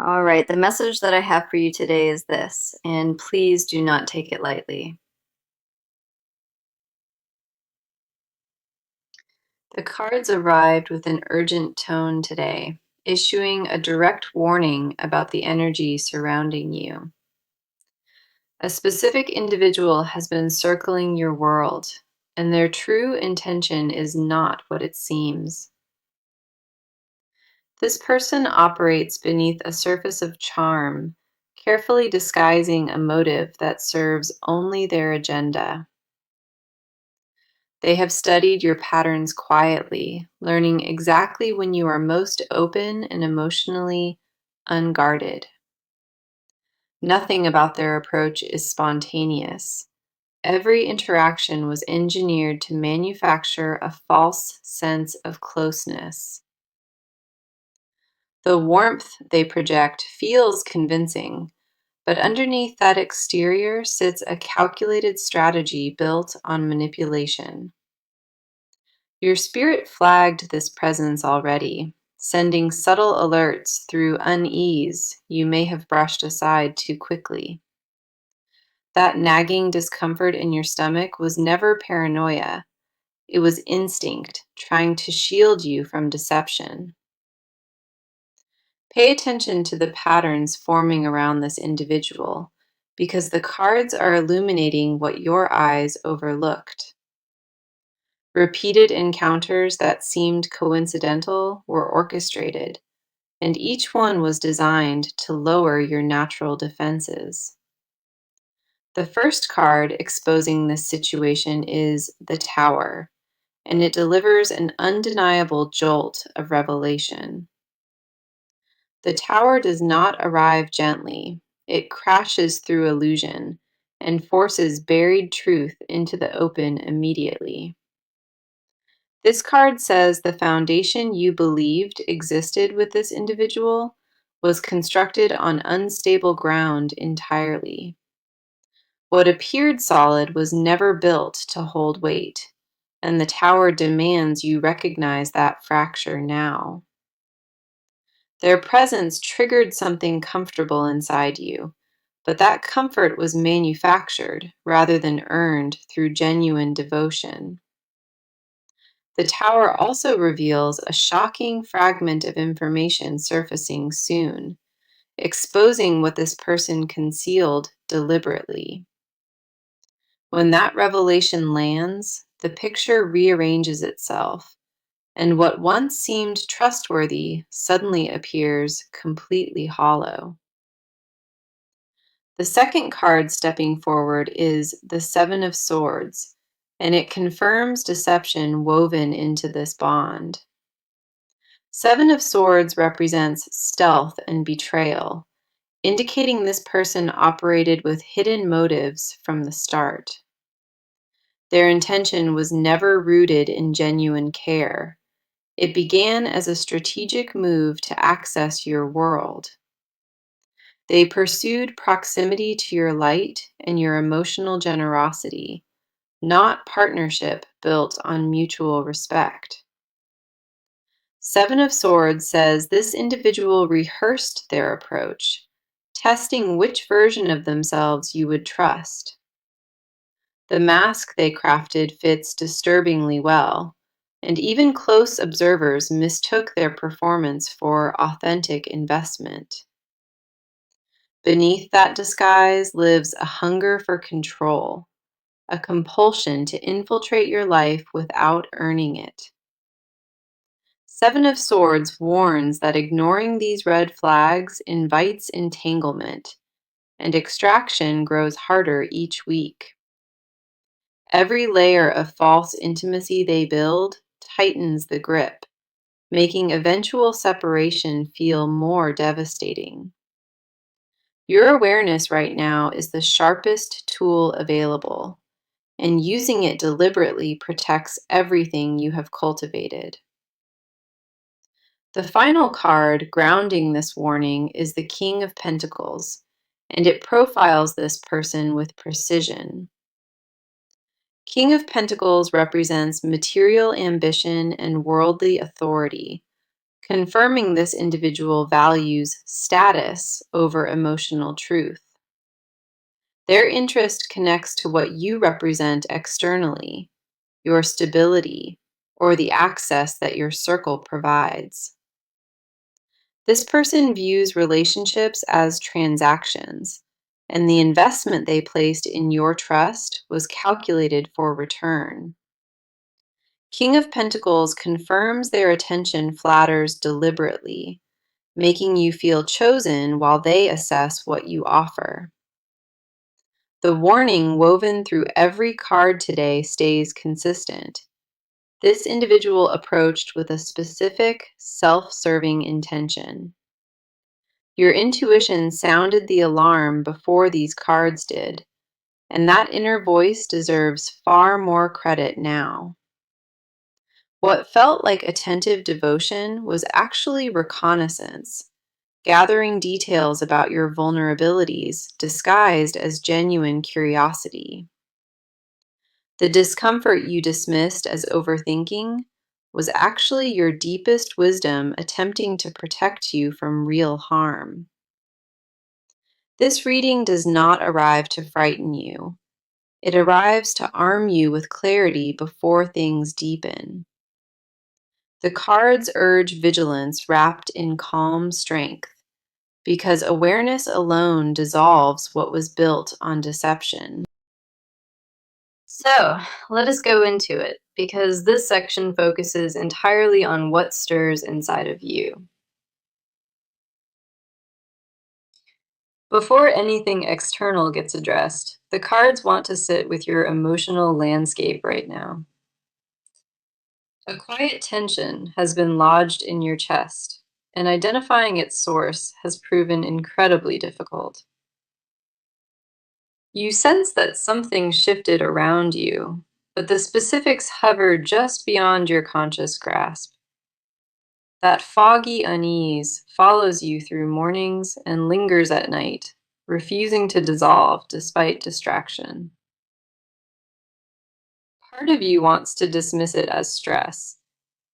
All right, the message that I have for you today is this, and please do not take it lightly. The cards arrived with an urgent tone today, issuing a direct warning about the energy surrounding you. A specific individual has been circling your world, and their true intention is not what it seems. This person operates beneath a surface of charm, carefully disguising a motive that serves only their agenda. They have studied your patterns quietly, learning exactly when you are most open and emotionally unguarded. Nothing about their approach is spontaneous. Every interaction was engineered to manufacture a false sense of closeness. The warmth they project feels convincing, but underneath that exterior sits a calculated strategy built on manipulation. Your spirit flagged this presence already, sending subtle alerts through unease you may have brushed aside too quickly. That nagging discomfort in your stomach was never paranoia, it was instinct trying to shield you from deception. Pay attention to the patterns forming around this individual, because the cards are illuminating what your eyes overlooked. Repeated encounters that seemed coincidental were orchestrated, and each one was designed to lower your natural defenses. The first card exposing this situation is the Tower, and it delivers an undeniable jolt of revelation. The Tower does not arrive gently, it crashes through illusion and forces buried truth into the open immediately. This card says the foundation you believed existed with this individual was constructed on unstable ground entirely. What appeared solid was never built to hold weight, and the tower demands you recognize that fracture now. Their presence triggered something comfortable inside you, but that comfort was manufactured rather than earned through genuine devotion. The tower also reveals a shocking fragment of information surfacing soon, exposing what this person concealed deliberately. When that revelation lands, the picture rearranges itself, and what once seemed trustworthy suddenly appears completely hollow. The second card stepping forward is the Seven of Swords, and it confirms deception woven into this bond. Seven of Swords represents stealth and betrayal, indicating this person operated with hidden motives from the start. Their intention was never rooted in genuine care. It began as a strategic move to access your world. They pursued proximity to your light and your emotional generosity, not partnership built on mutual respect. Seven of Swords says this individual rehearsed their approach, testing which version of themselves you would trust. The mask they crafted fits disturbingly well, and even close observers mistook their performance for authentic investment. Beneath that disguise lives a hunger for control, a compulsion to infiltrate your life without earning it. Seven of Swords warns that ignoring these red flags invites entanglement, and extraction grows harder each week. Every layer of false intimacy they build tightens the grip, making eventual separation feel more devastating. Your awareness right now is the sharpest tool available, and using it deliberately protects everything you have cultivated. The final card grounding this warning is the King of Pentacles, and it profiles this person with precision. King of Pentacles represents material ambition and worldly authority, confirming this individual values status over emotional truth. Their interest connects to what you represent externally, your stability, or the access that your circle provides. This person views relationships as transactions, and the investment they placed in your trust was calculated for return. King of Pentacles confirms their attention flatters deliberately, making you feel chosen while they assess what you offer. The warning woven through every card today stays consistent. This individual approached with a specific, self-serving intention. Your intuition sounded the alarm before these cards did, and that inner voice deserves far more credit now. What felt like attentive devotion was actually reconnaissance, gathering details about your vulnerabilities disguised as genuine curiosity. The discomfort you dismissed as overthinking was actually your deepest wisdom attempting to protect you from real harm. This reading does not arrive to frighten you. It arrives to arm you with clarity before things deepen. The cards urge vigilance wrapped in calm strength, because awareness alone dissolves what was built on deception. So, let us go into it, because this section focuses entirely on what stirs inside of you. Before anything external gets addressed, the cards want to sit with your emotional landscape right now. A quiet tension has been lodged in your chest, and identifying its source has proven incredibly difficult. You sense that something shifted around you, but the specifics hover just beyond your conscious grasp. That foggy unease follows you through mornings and lingers at night, refusing to dissolve despite distraction. Part of you wants to dismiss it as stress,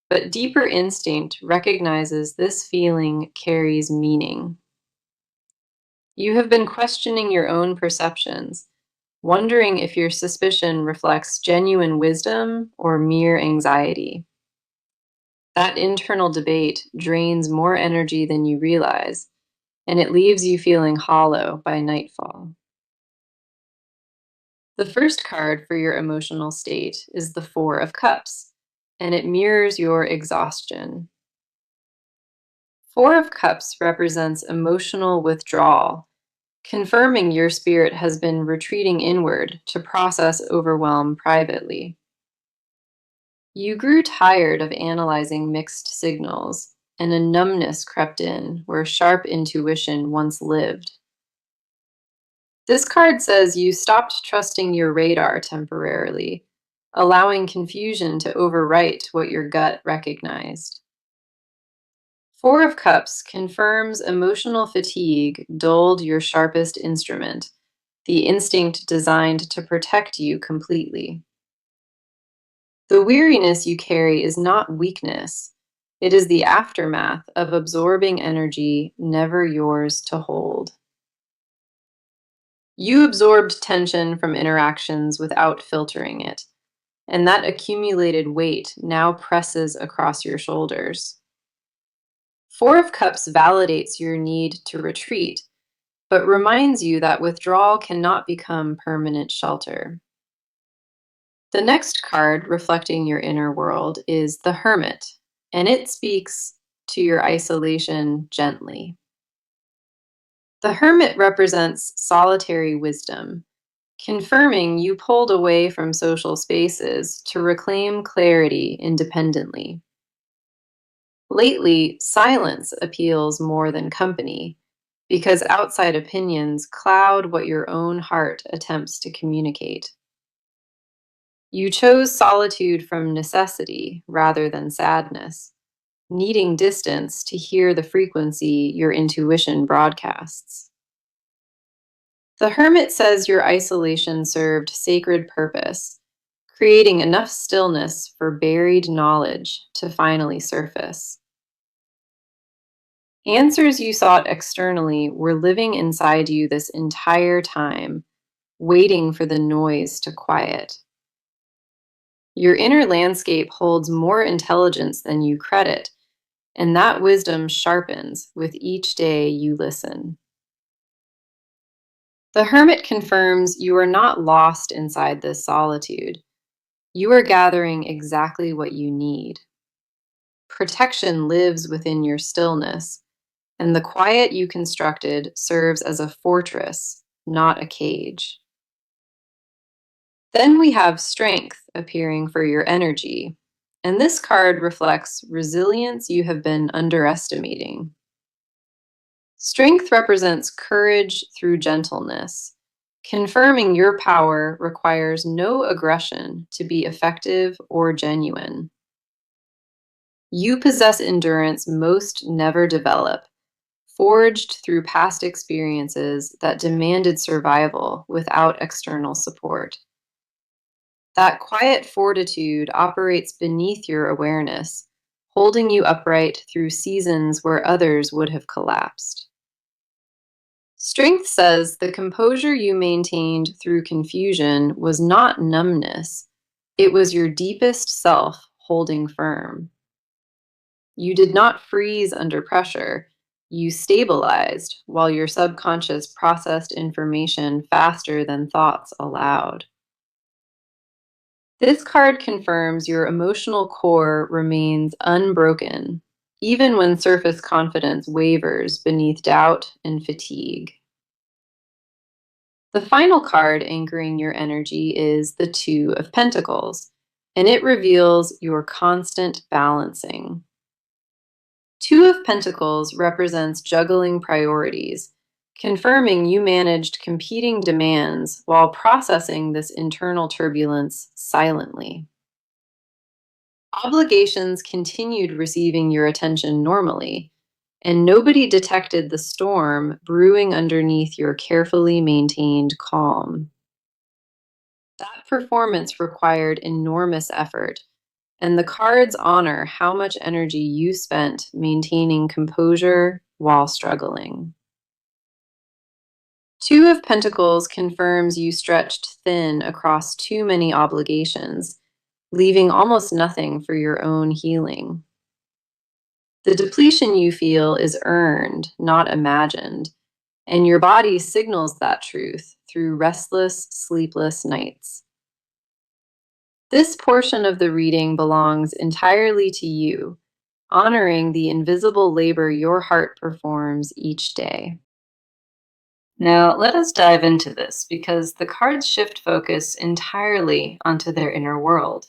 but deeper instinct recognizes this feeling carries meaning. You have been questioning your own perceptions, wondering if your suspicion reflects genuine wisdom or mere anxiety. That internal debate drains more energy than you realize, and it leaves you feeling hollow by nightfall. The first card for your emotional state is the Four of Cups, and it mirrors your exhaustion. Four of Cups represents emotional withdrawal, confirming your spirit has been retreating inward to process overwhelm privately. You grew tired of analyzing mixed signals, and a numbness crept in where sharp intuition once lived. This card says you stopped trusting your radar temporarily, allowing confusion to overwrite what your gut recognized. Four of Cups confirms emotional fatigue dulled your sharpest instrument, the instinct designed to protect you completely. The weariness you carry is not weakness. It is the aftermath of absorbing energy never yours to hold. You absorbed tension from interactions without filtering it, and that accumulated weight now presses across your shoulders. Four of Cups validates your need to retreat, but reminds you that withdrawal cannot become permanent shelter. The next card reflecting your inner world is the Hermit, and it speaks to your isolation gently. The Hermit represents solitary wisdom, confirming you pulled away from social spaces to reclaim clarity independently. Lately, silence appeals more than company, because outside opinions cloud what your own heart attempts to communicate. You chose solitude from necessity rather than sadness, needing distance to hear the frequency your intuition broadcasts. The Hermit says your isolation served sacred purpose, creating enough stillness for buried knowledge to finally surface. Answers you sought externally were living inside you this entire time, waiting for the noise to quiet. Your inner landscape holds more intelligence than you credit, and that wisdom sharpens with each day you listen. The hermit confirms you are not lost inside this solitude. You are gathering exactly what you need. Protection lives within your stillness, and the quiet you constructed serves as a fortress, not a cage. Then we have strength appearing for your energy, and this card reflects resilience you have been underestimating. Strength represents courage through gentleness, confirming your power requires no aggression to be effective or genuine. You possess endurance most never develop, forged through past experiences that demanded survival without external support. That quiet fortitude operates beneath your awareness, holding you upright through seasons where others would have collapsed. Strength says the composure you maintained through confusion was not numbness, it was your deepest self holding firm. You did not freeze under pressure, you stabilized while your subconscious processed information faster than thoughts allowed. This card confirms your emotional core remains unbroken, even when surface confidence wavers beneath doubt and fatigue. The final card anchoring your energy is the Two of Pentacles, and it reveals your constant balancing. Two of Pentacles represents juggling priorities, confirming you managed competing demands while processing this internal turbulence silently. Obligations continued receiving your attention normally, and nobody detected the storm brewing underneath your carefully maintained calm. That performance required enormous effort, and the cards honor how much energy you spent maintaining composure while struggling. Two of Pentacles confirms you stretched thin across too many obligations, leaving almost nothing for your own healing. The depletion you feel is earned, not imagined, and your body signals that truth through restless, sleepless nights. This portion of the reading belongs entirely to you, honoring the invisible labor your heart performs each day. Now, let us dive into this because the cards shift focus entirely onto their inner world.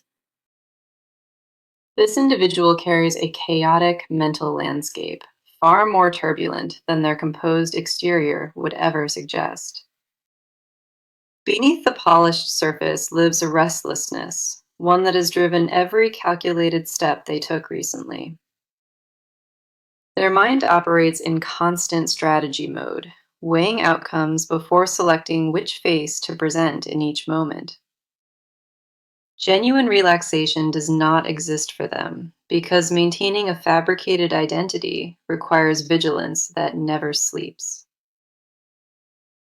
This individual carries a chaotic mental landscape, far more turbulent than their composed exterior would ever suggest. Beneath the polished surface lives a restlessness, one that has driven every calculated step they took recently. Their mind operates in constant strategy mode, weighing outcomes before selecting which face to present in each moment. Genuine relaxation does not exist for them because maintaining a fabricated identity requires vigilance that never sleeps.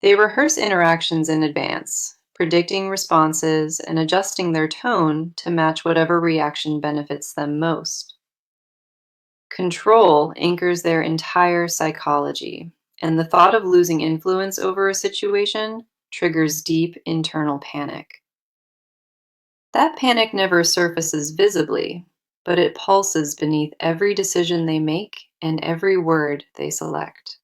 They rehearse interactions in advance, predicting responses and adjusting their tone to match whatever reaction benefits them most. Control anchors their entire psychology, and the thought of losing influence over a situation triggers deep internal panic. That panic never surfaces visibly, but it pulses beneath every decision they make and every word they select.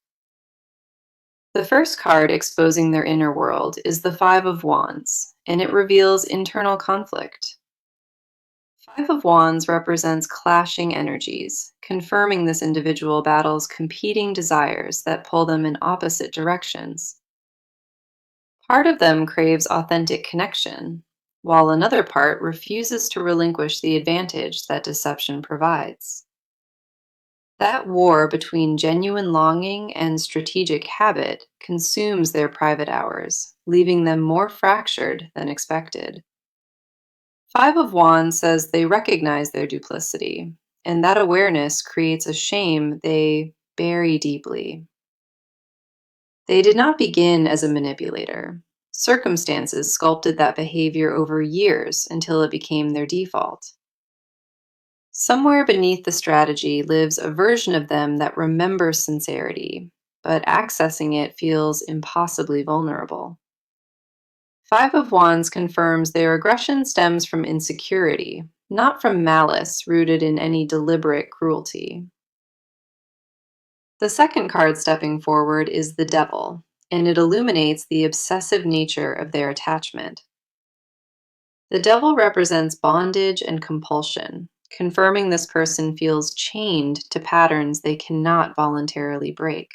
The first card exposing their inner world is the Five of Wands, and it reveals internal conflict. Five of Wands represents clashing energies, confirming this individual battles competing desires that pull them in opposite directions. Part of them craves authentic connection, while another part refuses to relinquish the advantage that deception provides. That war between genuine longing and strategic habit consumes their private hours, leaving them more fractured than expected. Five of Wands says they recognize their duplicity, and that awareness creates a shame they very deeply. They did not begin as a manipulator. Circumstances sculpted that behavior over years until it became their default. Somewhere beneath the strategy lives a version of them that remembers sincerity, but accessing it feels impossibly vulnerable. Five of Wands confirms their aggression stems from insecurity, not from malice rooted in any deliberate cruelty. The second card stepping forward is the Devil, and it illuminates the obsessive nature of their attachment. The Devil represents bondage and compulsion, confirming this person feels chained to patterns they cannot voluntarily break.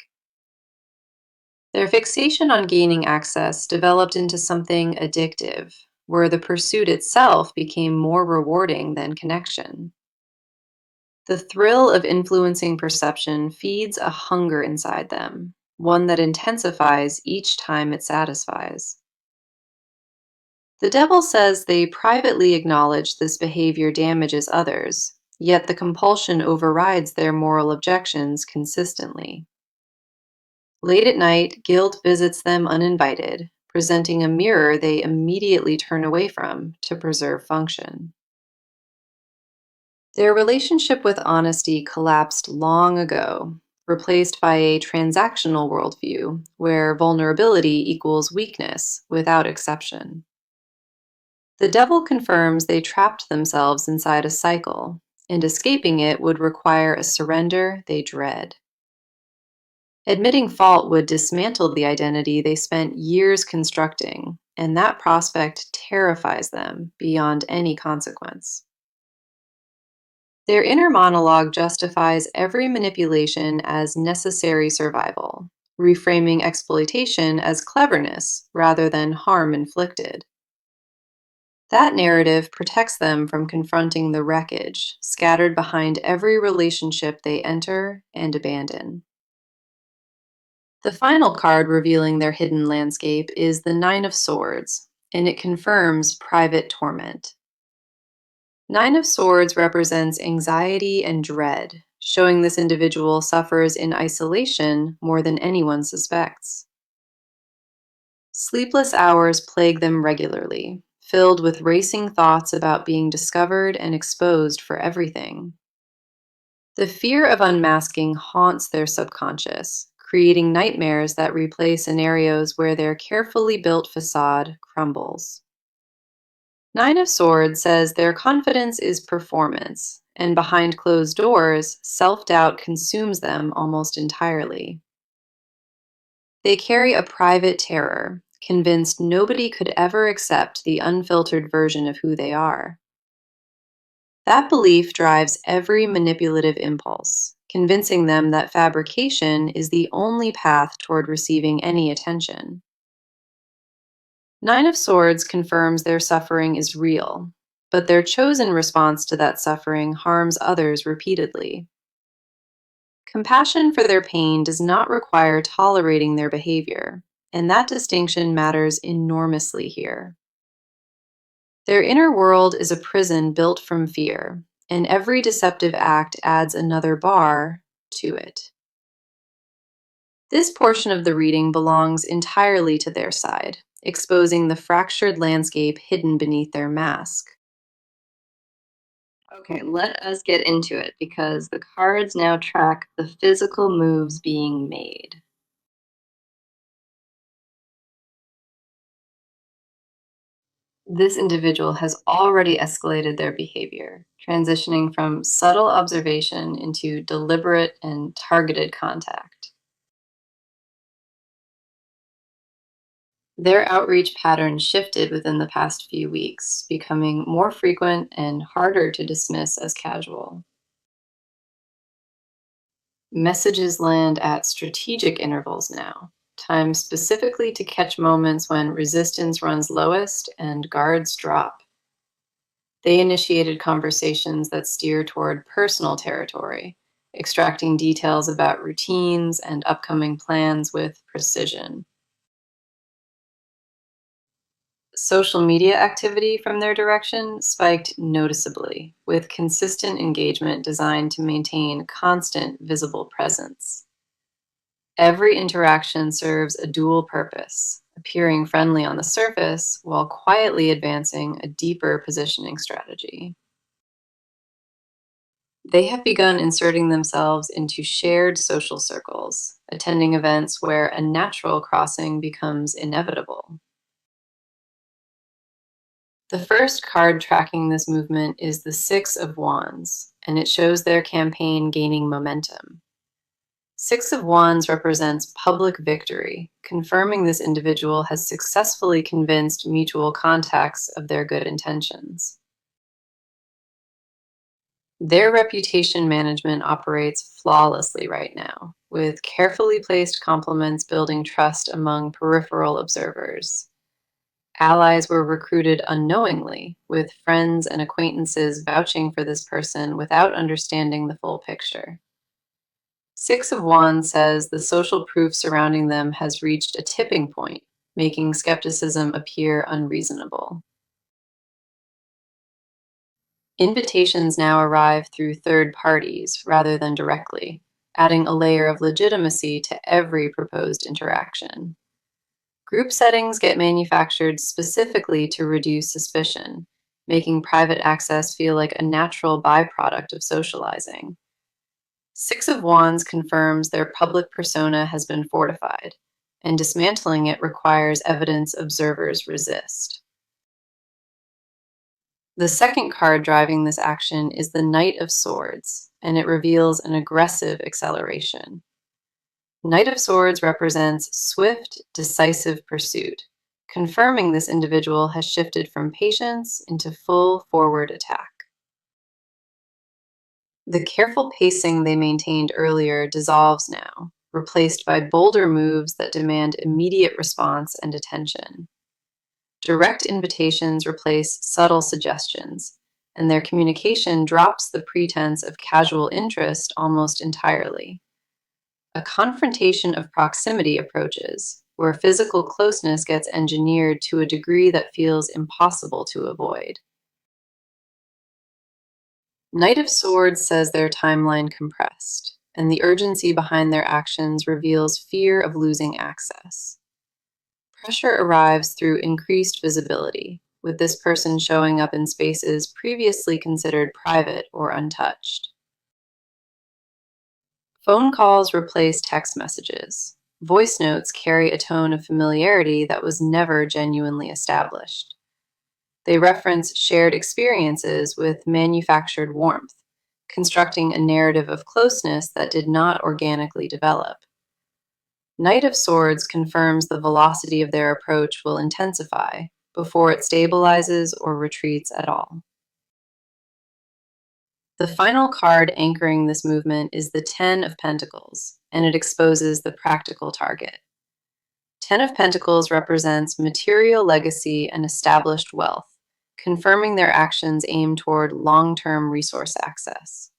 Their fixation on gaining access developed into something addictive, where the pursuit itself became more rewarding than connection. The thrill of influencing perception feeds a hunger inside them, one that intensifies each time it satisfies. The Devil says they privately acknowledge this behavior damages others, yet the compulsion overrides their moral objections consistently. Late at night, guilt visits them uninvited, presenting a mirror they immediately turn away from to preserve function. Their relationship with honesty collapsed long ago, replaced by a transactional worldview where vulnerability equals weakness without exception. The Devil confirms they trapped themselves inside a cycle, and escaping it would require a surrender they dread. Admitting fault would dismantle the identity they spent years constructing, and that prospect terrifies them beyond any consequence. Their inner monologue justifies every manipulation as necessary survival, reframing exploitation as cleverness rather than harm inflicted. That narrative protects them from confronting the wreckage scattered behind every relationship they enter and abandon. The final card revealing their hidden landscape is the Nine of Swords, and it confirms private torment. Nine of Swords represents anxiety and dread, showing this individual suffers in isolation more than anyone suspects. Sleepless hours plague them regularly, filled with racing thoughts about being discovered and exposed for everything. The fear of unmasking haunts their subconscious, creating nightmares that replay scenarios where their carefully built facade crumbles. Nine of Swords says their confidence is performance, and behind closed doors, self-doubt consumes them almost entirely. They carry a private terror, convinced nobody could ever accept the unfiltered version of who they are. That belief drives every manipulative impulse, convincing them that fabrication is the only path toward receiving any attention. Nine of Swords confirms their suffering is real, but their chosen response to that suffering harms others repeatedly. Compassion for their pain does not require tolerating their behavior, and that distinction matters enormously here. Their inner world is a prison built from fear, and every deceptive act adds another bar to it. This portion of the reading belongs entirely to their side, exposing the fractured landscape hidden beneath their mask. Okay, let us get into it because the cards now track the physical moves being made. This individual has already escalated their behavior, transitioning from subtle observation into deliberate and targeted contact. Their outreach pattern shifted within the past few weeks, becoming more frequent and harder to dismiss as casual. Messages land at strategic intervals now, timed specifically to catch moments when resistance runs lowest and guards drop. They initiated conversations that steer toward personal territory, extracting details about routines and upcoming plans with precision. Social media activity from their direction spiked noticeably, with consistent engagement designed to maintain constant visible presence. Every interaction serves a dual purpose, appearing friendly on the surface while quietly advancing a deeper positioning strategy. They have begun inserting themselves into shared social circles, attending events where a natural crossing becomes inevitable. The first card tracking this movement is the Six of Wands, and it shows their campaign gaining momentum. Six of Wands represents public victory, confirming this individual has successfully convinced mutual contacts of their good intentions. Their reputation management operates flawlessly right now, with carefully placed compliments building trust among peripheral observers. Allies were recruited unknowingly, with friends and acquaintances vouching for this person without understanding the full picture. Six of Wands says the social proof surrounding them has reached a tipping point, making skepticism appear unreasonable. Invitations now arrive through third parties rather than directly, adding a layer of legitimacy to every proposed interaction. Group settings get manufactured specifically to reduce suspicion, making private access feel like a natural byproduct of socializing. Six of Wands confirms their public persona has been fortified, and dismantling it requires evidence observers resist. The second card driving this action is the Knight of Swords, and it reveals an aggressive acceleration. Knight of Swords represents swift, decisive pursuit, confirming this individual has shifted from patience into full forward attack. The careful pacing they maintained earlier dissolves now, replaced by bolder moves that demand immediate response and attention. Direct invitations replace subtle suggestions, and their communication drops the pretense of casual interest almost entirely. A confrontation of proximity approaches, where physical closeness gets engineered to a degree that feels impossible to avoid. Knight of Swords says their timeline compressed, and the urgency behind their actions reveals fear of losing access. Pressure arrives through increased visibility, with this person showing up in spaces previously considered private or untouched. Phone calls replace text messages. Voice notes carry a tone of familiarity that was never genuinely established. They reference shared experiences with manufactured warmth, constructing a narrative of closeness that did not organically develop. Knight of Swords confirms the velocity of their approach will intensify before it stabilizes or retreats at all. The final card anchoring this movement is the Ten of Pentacles, and it exposes the practical target. Ten of Pentacles represents material legacy and established wealth, confirming their actions aim toward long-term resource access.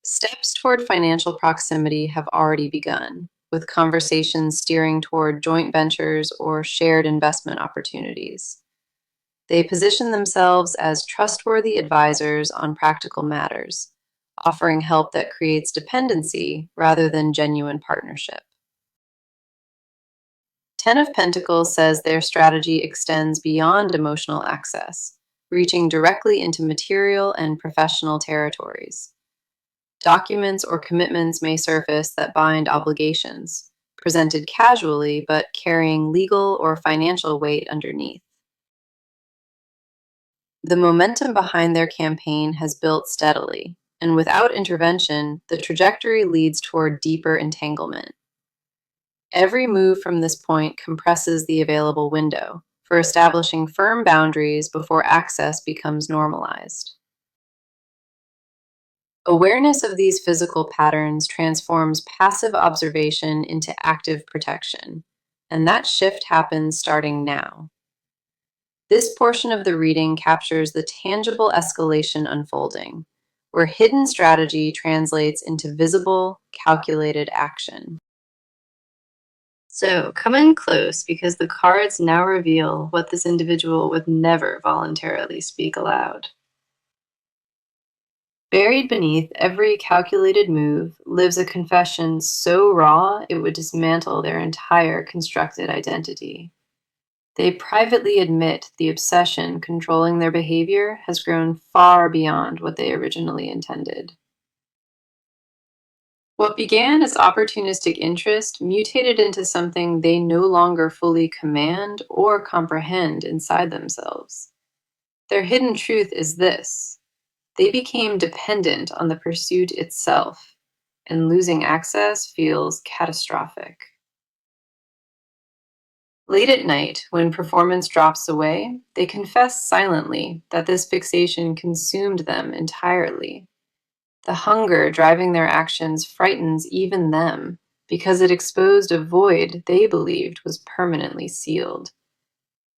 Steps toward financial proximity have already begun, with conversations steering toward joint ventures or shared investment opportunities. They position themselves as trustworthy advisors on practical matters, offering help that creates dependency rather than genuine partnership. Ten of Pentacles says their strategy extends beyond emotional access, reaching directly into material and professional territories. Documents or commitments may surface that bind obligations, presented casually but carrying legal or financial weight underneath. The momentum behind their campaign has built steadily, and without intervention, the trajectory leads toward deeper entanglement. Every move from this point compresses the available window for establishing firm boundaries before access becomes normalized. Awareness of these physical patterns transforms passive observation into active protection, and that shift happens starting now. This portion of the reading captures the tangible escalation unfolding, where hidden strategy translates into visible, calculated action. So come in close because the cards now reveal what this individual would never voluntarily speak aloud. Buried beneath every calculated move lives a confession so raw it would dismantle their entire constructed identity. They privately admit the obsession controlling their behavior has grown far beyond what they originally intended. What began as opportunistic interest mutated into something they no longer fully command or comprehend inside themselves. Their hidden truth is this: they became dependent on the pursuit itself, and losing access feels catastrophic. Late at night, when performance drops away, they confess silently that this fixation consumed them entirely. The hunger driving their actions frightens even them because it exposed a void they believed was permanently sealed.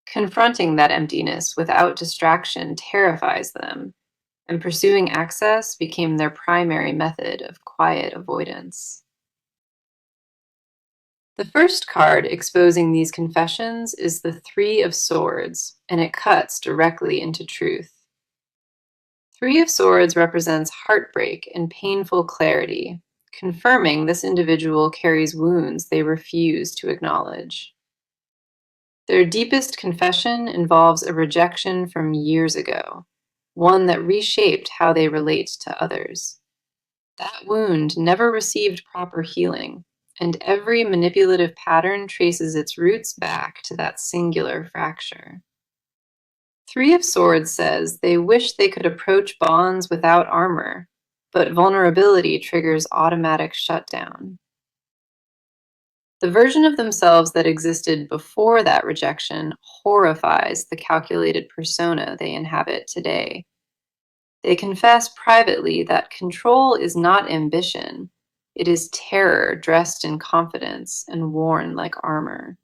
Confronting that emptiness without distraction terrifies them, and pursuing access became their primary method of quiet avoidance. The first card exposing these confessions is the Three of Swords, and it cuts directly into truth. Three of Swords represents heartbreak and painful clarity, confirming this individual carries wounds they refuse to acknowledge. Their deepest confession involves a rejection from years ago, one that reshaped how they relate to others. That wound never received proper healing, and every manipulative pattern traces its roots back to that singular fracture. Three of Swords says they wish they could approach bonds without armor, but vulnerability triggers automatic shutdown. The version of themselves that existed before that rejection horrifies the calculated persona they inhabit today. They confess privately that control is not ambition, it is terror dressed in confidence and worn like armor.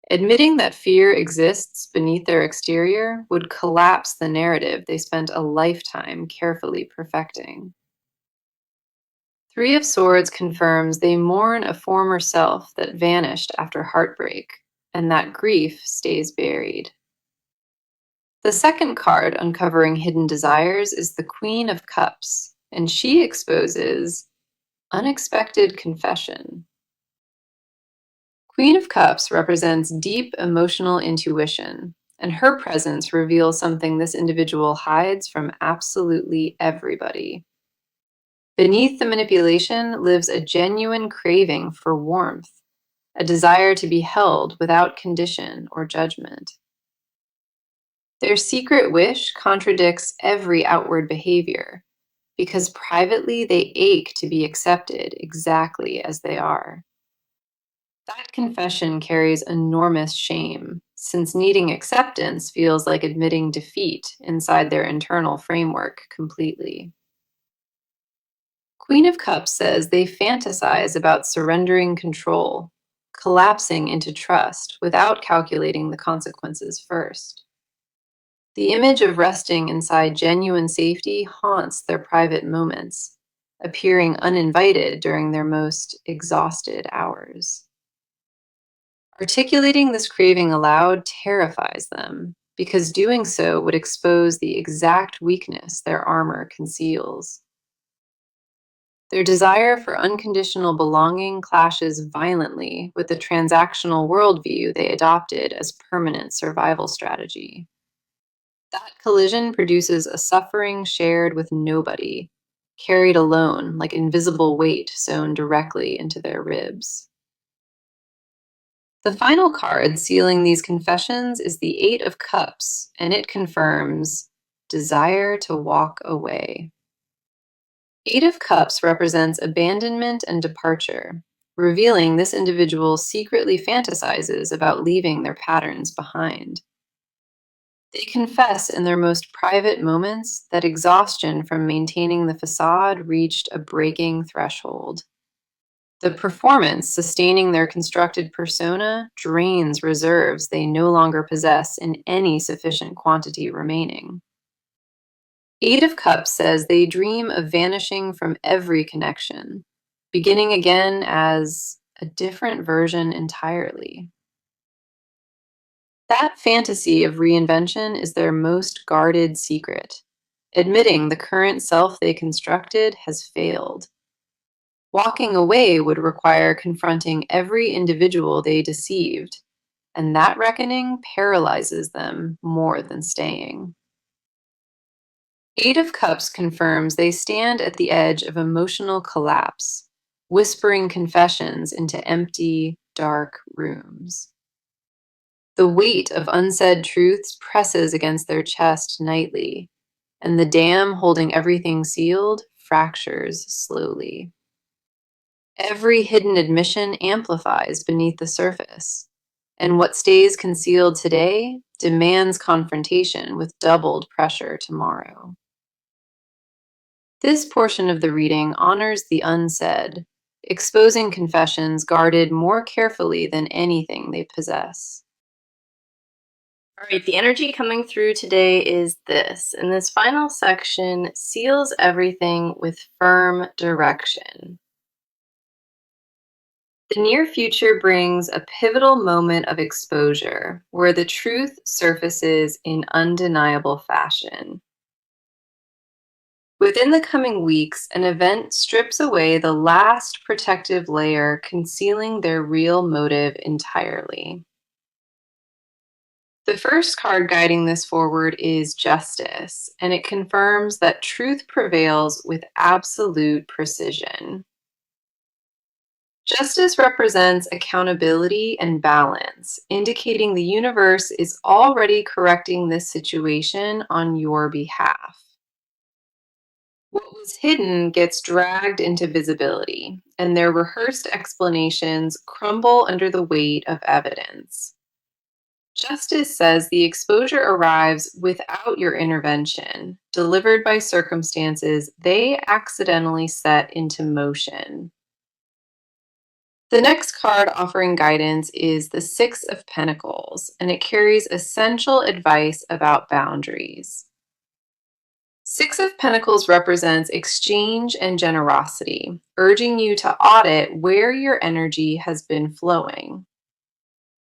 Admitting that fear exists beneath their exterior would collapse the narrative they spent a lifetime carefully perfecting. Three of Swords confirms they mourn a former self that vanished after heartbreak, and that grief stays buried. The second card uncovering hidden desires is the Queen of Cups, and she exposes unexpected confession. Queen of Cups represents deep emotional intuition, and her presence reveals something this individual hides from absolutely everybody. Beneath the manipulation lives a genuine craving for warmth, a desire to be held without condition or judgment. Their secret wish contradicts every outward behavior, because privately they ache to be accepted exactly as they are. That confession carries enormous shame, since needing acceptance feels like admitting defeat inside their internal framework completely. Queen of Cups says they fantasize about surrendering control, collapsing into trust without calculating the consequences first. The image of resting inside genuine safety haunts their private moments, appearing uninvited during their most exhausted hours. Articulating this craving aloud terrifies them, because doing so would expose the exact weakness their armor conceals. Their desire for unconditional belonging clashes violently with the transactional worldview they adopted as permanent survival strategy. That collision produces a suffering shared with nobody, carried alone like invisible weight sewn directly into their ribs. The final card sealing these confessions is the Eight of Cups, and it confirms desire to walk away. Eight of Cups represents abandonment and departure, revealing this individual secretly fantasizes about leaving their patterns behind. They confess in their most private moments that exhaustion from maintaining the facade reached a breaking threshold. The performance sustaining their constructed persona drains reserves they no longer possess in any sufficient quantity remaining. Eight of Cups says they dream of vanishing from every connection, beginning again as a different version entirely. That fantasy of reinvention is their most guarded secret, admitting the current self they constructed has failed. Walking away would require confronting every individual they deceived, and that reckoning paralyzes them more than staying. Eight of Cups confirms they stand at the edge of emotional collapse, whispering confessions into empty, dark rooms. The weight of unsaid truths presses against their chest nightly, and the dam holding everything sealed fractures slowly. Every hidden admission amplifies beneath the surface, and what stays concealed today demands confrontation with doubled pressure tomorrow. This portion of the reading honors the unsaid, exposing confessions guarded more carefully than anything they possess. All right, the energy coming through today is this, and this final section seals everything with firm direction. The near future brings a pivotal moment of exposure where the truth surfaces in undeniable fashion. Within the coming weeks, an event strips away the last protective layer concealing their real motive entirely. The first card guiding this forward is Justice, and it confirms that truth prevails with absolute precision. Justice represents accountability and balance, indicating the universe is already correcting this situation on your behalf. What was hidden gets dragged into visibility, and their rehearsed explanations crumble under the weight of evidence. Justice says the exposure arrives without your intervention, delivered by circumstances they accidentally set into motion. The next card offering guidance is the Six of Pentacles, and it carries essential advice about boundaries. Six of Pentacles represents exchange and generosity, urging you to audit where your energy has been flowing.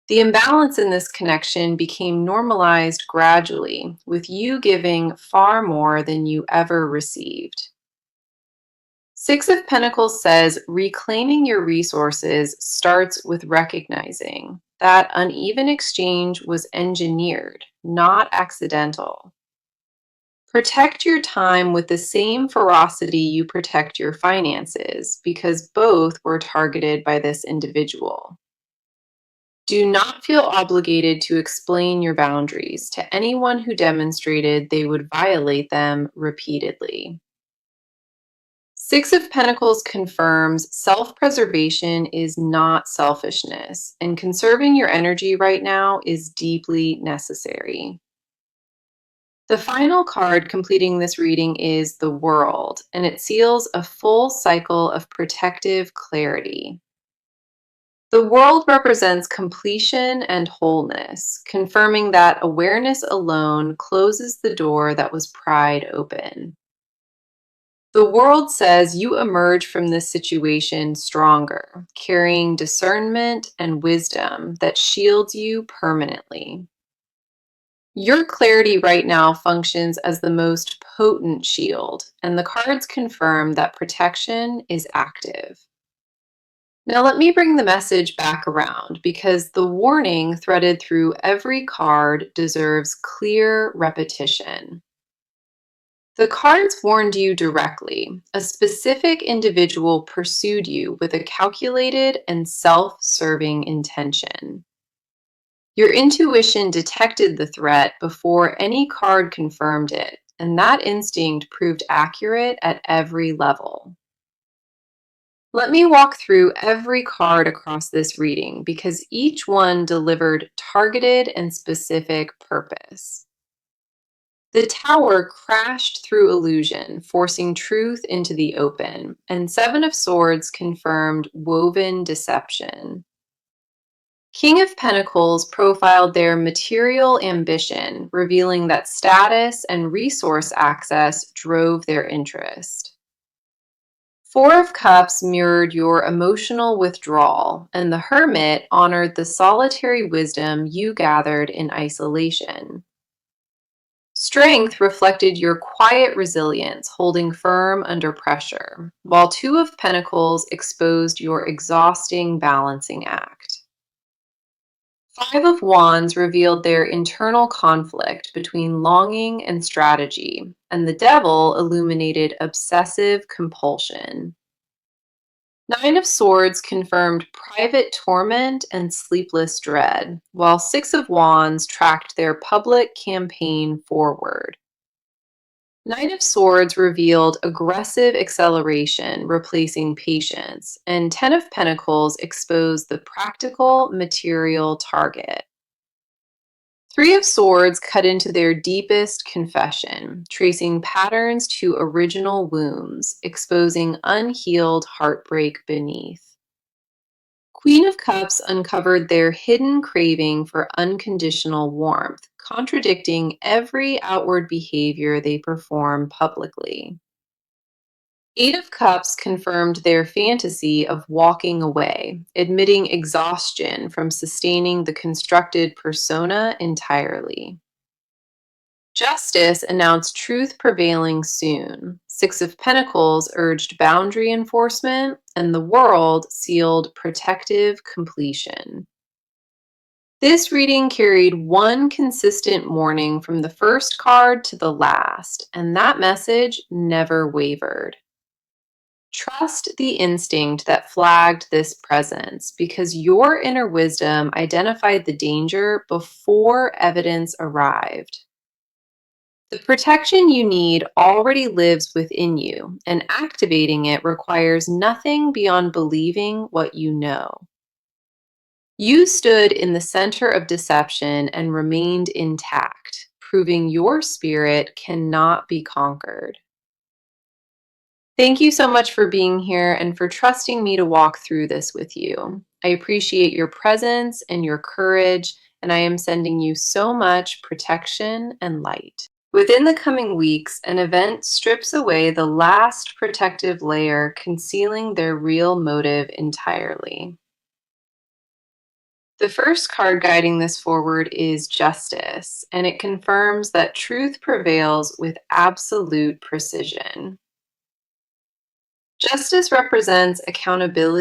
The imbalance in this connection became normalized gradually, with you giving far more than you ever received. Six of Pentacles says reclaiming your resources starts with recognizing that uneven exchange was engineered, not accidental. Protect your time with the same ferocity you protect your finances, because both were targeted by this individual. Do not feel obligated to explain your boundaries to anyone who demonstrated they would violate them repeatedly. Six of Pentacles confirms self-preservation is not selfishness, and conserving your energy right now is deeply necessary. The final card completing this reading is the World, and it seals a full cycle of protective clarity. The World represents completion and wholeness, confirming that awareness alone closes the door that was pried open. The World says you emerge from this situation stronger, carrying discernment and wisdom that shields you permanently. Your clarity right now functions as the most potent shield, and the cards confirm that protection is active. Now let me bring the message back around, because the warning threaded through every card deserves clear repetition. The cards warned you directly. A specific individual pursued you with a calculated and self-serving intention. Your intuition detected the threat before any card confirmed it, and that instinct proved accurate at every level. Let me walk through every card across this reading, because each one delivered targeted and specific purpose. The Tower crashed through illusion, forcing truth into the open, and Seven of Swords confirmed woven deception. King of Pentacles profiled their material ambition, revealing that status and resource access drove their interest. Four of Cups mirrored your emotional withdrawal, and the Hermit honored the solitary wisdom you gathered in isolation. Strength reflected your quiet resilience, holding firm under pressure, while Two of Pentacles exposed your exhausting balancing act. Five of Wands revealed their internal conflict between longing and strategy, and the Devil illuminated obsessive compulsion. Nine of Swords confirmed private torment and sleepless dread, while Six of Wands tracked their public campaign forward. Knight of Swords revealed aggressive acceleration, replacing patience, and Ten of Pentacles exposed the practical, material target. Three of Swords cut into their deepest confession, tracing patterns to original wounds, exposing unhealed heartbreak beneath. Queen of Cups uncovered their hidden craving for unconditional warmth, contradicting every outward behavior they perform publicly. Eight of Cups confirmed their fantasy of walking away, admitting exhaustion from sustaining the constructed persona entirely. Justice announced truth prevailing soon. Six of Pentacles urged boundary enforcement, and the World sealed protective completion. This reading carried one consistent warning from the first card to the last, and that message never wavered. Trust the instinct that flagged this presence because your inner wisdom identified the danger before evidence arrived. The protection you need already lives within you, and activating it requires nothing beyond believing what you know. You stood in the center of deception and remained intact, proving your spirit cannot be conquered. Thank you so much for being here and for trusting me to walk through this with you. I appreciate your presence and your courage, and I am sending you so much protection and light. Within the coming weeks, an event strips away the last protective layer, concealing their real motive entirely. The first card guiding this forward is Justice, and it confirms that truth prevails with absolute precision. Justice represents accountability